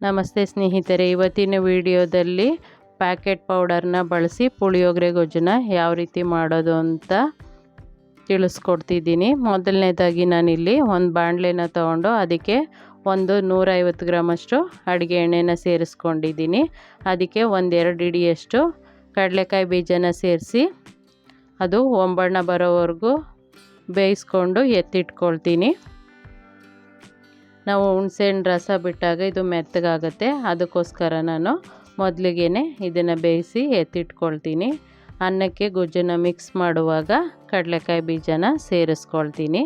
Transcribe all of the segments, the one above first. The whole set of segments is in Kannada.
ನಮಸ್ತೆ ಸ್ನೇಹಿತರೆ, ಇವತ್ತಿನ ವಿಡಿಯೋದಲ್ಲಿ ಪ್ಯಾಕೆಟ್ ಪೌಡರ್ನ ಬಳಸಿ ಪುಳಿಯೋಗರೆ ಗೊಜ್ಜನ್ನ ಯಾವ ರೀತಿ ಮಾಡೋದು ಅಂತ ತಿಳಿಸ್ಕೊಡ್ತಿದ್ದೀನಿ. ಮೊದಲನೇದಾಗಿ ನಾನಿಲ್ಲಿ ಒಂದು ಬಾಣಲೆನ ತೊಗೊಂಡು ಅದಕ್ಕೆ ಒಂದು 150 ಗ್ರಾಮಷ್ಟು ಅಡುಗೆ ಎಣ್ಣೆನ ಸೇರಿಸ್ಕೊಂಡಿದ್ದೀನಿ. ಅದಕ್ಕೆ ಒಂದೆರಡು ಹಿಡಿಯಷ್ಟು ಕಡಲೆಕಾಯಿ ಬೀಜನ ಸೇರಿಸಿ ಅದು ಒಂಬಣ್ಣ ಬರೋವರೆಗೂ ಬೇಯಿಸ್ಕೊಂಡು ಎತ್ತಿಟ್ಕೊಳ್ತೀನಿ. ನಾವು ಹುಣಸೆಹಣ್ಣು ರಸ ಬಿಟ್ಟಾಗ ಇದು ಮೆತ್ತಗಾಗುತ್ತೆ, ಅದಕ್ಕೋಸ್ಕರ ನಾನು ಮೊದಲಿಗೆ ಇದನ್ನು ಬೇಯಿಸಿ ಎತ್ತಿಟ್ಕೊಳ್ತೀನಿ. ಅನ್ನಕ್ಕೆ ಗೊಜ್ಜನ್ನು ಮಿಕ್ಸ್ ಮಾಡುವಾಗ ಕಡಲೆಕಾಯಿ ಬೀಜನ ಸೇರಿಸ್ಕೊಳ್ತೀನಿ.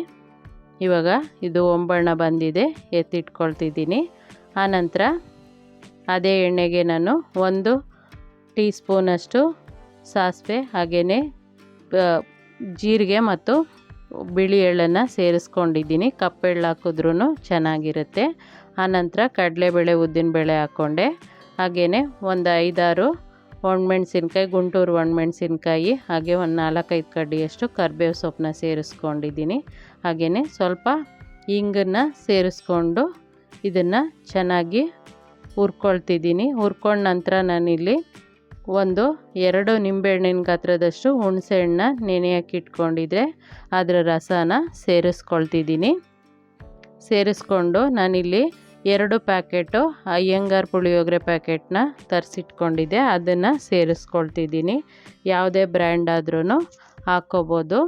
ಇವಾಗ ಇದು ಒಂಬಣ್ಣ ಬಂದಿದೆ, ಎತ್ತಿಟ್ಕೊಳ್ತಿದ್ದೀನಿ. ಆನಂತರ ಅದೇ ಎಣ್ಣೆಗೆ ನಾನು 1 ಟೀ ಸ್ಪೂನಷ್ಟು ಸಾಸಿವೆ ಹಾಗೆಯೇ ಜೀರಿಗೆ ಮತ್ತು ಬಿಳಿ ಎಳ್ಳನ್ನು ಸೇರಿಸ್ಕೊಂಡಿದ್ದೀನಿ. ಕಪ್ಪೆಳ್ಳು ಹಾಕಿದ್ರೂ ಚೆನ್ನಾಗಿರುತ್ತೆ. ಆನಂತರ ಕಡಲೆಬೇಳೆ ಉದ್ದಿನಬೇಳೆ ಹಾಕ್ಕೊಂಡೆ. ಹಾಗೆಯೇ ಒಂದು 5-6 ಒಣಮೆಣಸಿನ್ಕಾಯಿ, ಗುಂಟೂರು ಒಣಮೆಣಸಿನ್ಕಾಯಿ, ಹಾಗೆ ಒಂದು 4-5 ಕಡ್ಡಿಯಷ್ಟು ಕರಿಬೇವು ಸೊಪ್ಪನ್ನ ಸೇರಿಸ್ಕೊಂಡಿದ್ದೀನಿ. ಹಾಗೆಯೇ ಸ್ವಲ್ಪ ಇಂಗನ್ನು ಸೇರಿಸ್ಕೊಂಡು ಇದನ್ನು ಚೆನ್ನಾಗಿ ಹುರ್ಕೊಳ್ತಿದ್ದೀನಿ. ಹುರ್ಕೊಂಡ ನಂತರ ನಾನಿಲ್ಲಿ 2 ನಿಂಬೆಹಣ್ಣಿನ ಗಾತ್ರದಷ್ಟು ಹುಣಸೆಹಣ್ಣನ್ನ ನೆನೆಯೋಕೆ ಇಟ್ಕೊಂಡಿದ್ದೆ, ಅದರ ರಸನ ಸೇರಿಸ್ಕೊಳ್ತಿದ್ದೀನಿ. ಸೇರಿಸ್ಕೊಂಡು ನಾನಿಲ್ಲಿ 2 ಪ್ಯಾಕೆಟು ಅಯ್ಯಂಗಾರ್ ಪುಳಿಯೋಗರೆ ಪ್ಯಾಕೆಟ್ನ ತರಿಸಿಟ್ಕೊಂಡಿದ್ದೆ, ಅದನ್ನು ಸೇರಿಸ್ಕೊಳ್ತಿದ್ದೀನಿ. ಯಾವುದೇ ಬ್ರ್ಯಾಂಡ್ ಆದ್ರೂ ಹಾಕ್ಕೋಬೋದು.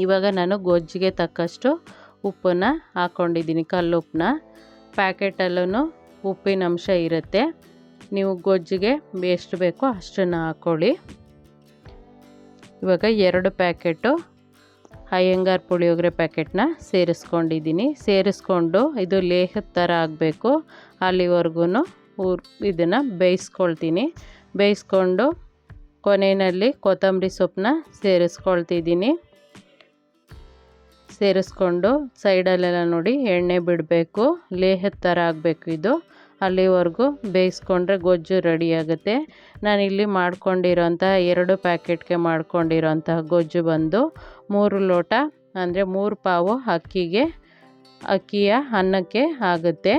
ಇವಾಗ ನಾನು ಗೊಜ್ಜಿಗೆ ತಕ್ಕಷ್ಟು ಉಪ್ಪನ್ನು ಹಾಕ್ಕೊಂಡಿದ್ದೀನಿ, ಕಲ್ಲುಪ್ಪನ್ನ. ಪ್ಯಾಕೆಟಲ್ಲೂ ಉಪ್ಪಿನ ಅಂಶ ಇರುತ್ತೆ, ನೀವು ಗೊಜ್ಜಿಗೆ ಎಷ್ಟು ಬೇಕೋ ಅಷ್ಟನ್ನು ಹಾಕ್ಕೊಳ್ಳಿ. ಇವಾಗ 2 ಪ್ಯಾಕೆಟು ಅಯ್ಯಂಗಾರ್ ಪುಳಿಯೋಗರೆ ಪ್ಯಾಕೆಟ್ನ ಸೇರಿಸ್ಕೊಂಡಿದ್ದೀನಿ. ಸೇರಿಸ್ಕೊಂಡು ಇದು ಲೇಹದ ಥರ ಆಗಬೇಕು, ಅಲ್ಲಿವರೆಗೂ ಇದನ್ನು ಬೇಯಿಸ್ಕೊಳ್ತೀನಿ. ಬೇಯಿಸ್ಕೊಂಡು ಕೊನೆಯಲ್ಲಿ ಕೊತ್ತಂಬರಿ ಸೊಪ್ಪನ್ನ ಸೇರಿಸ್ಕೊಳ್ತಿದ್ದೀನಿ. ಸೇರಿಸ್ಕೊಂಡು ಸೈಡಲ್ಲೆಲ್ಲ ನೋಡಿ ಎಣ್ಣೆ ಬಿಡಬೇಕು, ಲೇಹದ ಥರ ಆಗಬೇಕು ಇದು. ಅಲ್ಲಿವರೆಗೂ ಬೇಯಿಸ್ಕೊಂಡ್ರೆ ಗೊಜ್ಜು ರೆಡಿಯಾಗುತ್ತೆ. ನಾನಿಲ್ಲಿ ಮಾಡ್ಕೊಂಡಿರೋಂಥ 2 ಪ್ಯಾಕೆಟ್ಗೆ ಮಾಡ್ಕೊಂಡಿರೋಂಥ ಗೊಜ್ಜು ಬಂದು 3 ಲೋಟ ಅಂದರೆ 3 ಪಾವು ಅಕ್ಕಿಯ ಅನ್ನಕ್ಕೆ ಆಗುತ್ತೆ.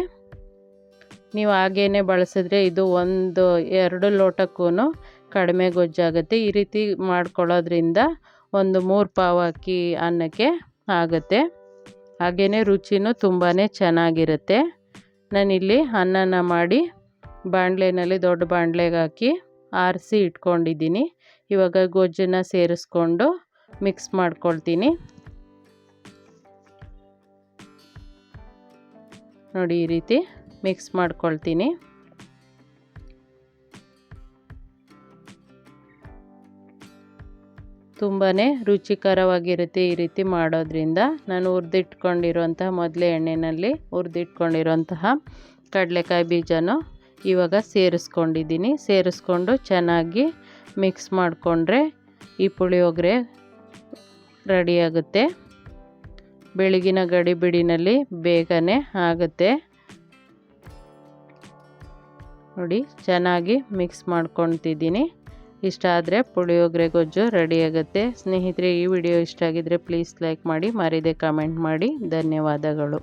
ನೀವು ಹಾಗೇ ಬಳಸಿದ್ರೆ ಇದು 1-2 ಲೋಟಕ್ಕೂ ಕಡಿಮೆ ಗೊಜ್ಜಾಗುತ್ತೆ. ಈ ರೀತಿ ಮಾಡ್ಕೊಳ್ಳೋದ್ರಿಂದ 3 ಪಾವು ಅಕ್ಕಿ ಅನ್ನಕ್ಕೆ ಆಗುತ್ತೆ. ಹಾಗೆಯೇ ರುಚಿನೂ ತುಂಬಾ ಚೆನ್ನಾಗಿರುತ್ತೆ. ನಾನಿಲ್ಲಿ ಅನ್ನನ ಮಾಡಿ ಬಾಣಲೆಯಲ್ಲಿ ದೊಡ್ಡ ಬಾಣಲೆಗೆ ಹಾಕಿ ಆರಿಸಿ ಇಟ್ಕೊಂಡಿದ್ದೀನಿ. ಇವಾಗ ಗೊಜ್ಜನ್ನು ಸೇರಿಸ್ಕೊಂಡು ಮಿಕ್ಸ್ ಮಾಡ್ಕೊಳ್ತೀನಿ. ನೋಡಿ, ಈ ರೀತಿ ಮಿಕ್ಸ್ ಮಾಡ್ಕೊಳ್ತೀನಿ. ತುಂಬಾ ರುಚಿಕರವಾಗಿರುತ್ತೆ ಈ ರೀತಿ ಮಾಡೋದ್ರಿಂದ. ನಾನು ಮೊದಲೇ ಎಣ್ಣೆಯಲ್ಲಿ ಹುರಿದಿಟ್ಕೊಂಡಿರೋಂತಹ ಕಡಲೆಕಾಯಿ ಬೀಜನೂ ಇವಾಗ ಸೇರಿಸ್ಕೊಂಡಿದ್ದೀನಿ. ಸೇರಿಸ್ಕೊಂಡು ಚೆನ್ನಾಗಿ ಮಿಕ್ಸ್ ಮಾಡಿಕೊಂಡ್ರೆ ಈ ಪುಳಿಯೋಗರೆ ರೆಡಿಯಾಗುತ್ತೆ. ಬೆಳಗಿನ ಗಡಿಬಿಡಿನಲ್ಲಿ ಬೇಗನೆ ಆಗುತ್ತೆ. ನೋಡಿ, ಚೆನ್ನಾಗಿ ಮಿಕ್ಸ್ ಮಾಡ್ಕೊತಿದ್ದೀನಿ. ಇಷ್ಟ ಆದರೆ ಪುಳಿಯೋಗರೆ ಗೊಜ್ಜು ರೆಡಿಯಾಗುತ್ತೆ. ಸ್ನೇಹಿತರೆ, ಈ ವಿಡಿಯೋ ಇಷ್ಟ ಆಗಿದ್ದರೆ ಪ್ಲೀಸ್ ಲೈಕ್ ಮಾಡಿ, ಮರೀದೆ ಕಮೆಂಟ್ ಮಾಡಿ. ಧನ್ಯವಾದಗಳು.